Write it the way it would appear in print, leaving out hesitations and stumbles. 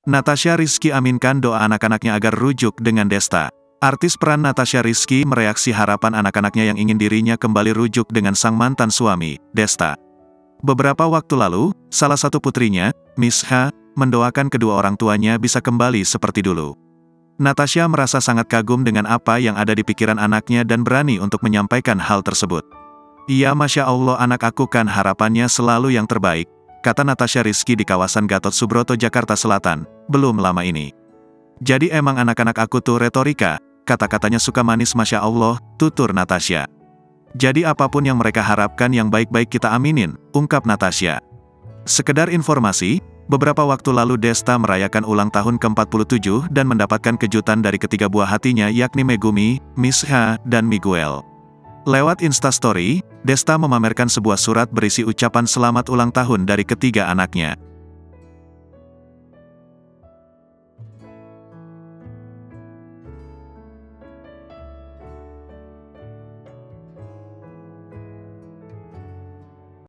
Natasha Rizky aminkan doa anak-anaknya agar rujuk dengan Desta. Artis peran Natasha Rizky mereaksi harapan anak-anaknya yang ingin dirinya kembali rujuk dengan sang mantan suami, Desta. Beberapa waktu lalu, salah satu putrinya, Miss H, mendoakan kedua orang tuanya bisa kembali seperti dulu. Natasha merasa sangat kagum dengan apa yang ada di pikiran anaknya dan berani untuk menyampaikan hal tersebut. "Iya, Masya Allah, anak aku kan harapannya selalu yang terbaik," kata Natasha Rizky di kawasan Gatot Subroto, Jakarta Selatan, belum lama ini. "Jadi emang anak-anak aku tuh retorika, kata-katanya suka manis, Masya Allah," tutur Natasha. "Jadi apapun yang mereka harapkan yang baik-baik kita aminin," ungkap Natasha. Sekedar informasi, beberapa waktu lalu Desta merayakan ulang tahun ke-47 dan mendapatkan kejutan dari ketiga buah hatinya yakni Megumi, Miss H, dan Miguel. Lewat Instastory, Desta memamerkan sebuah surat berisi ucapan selamat ulang tahun dari ketiga anaknya.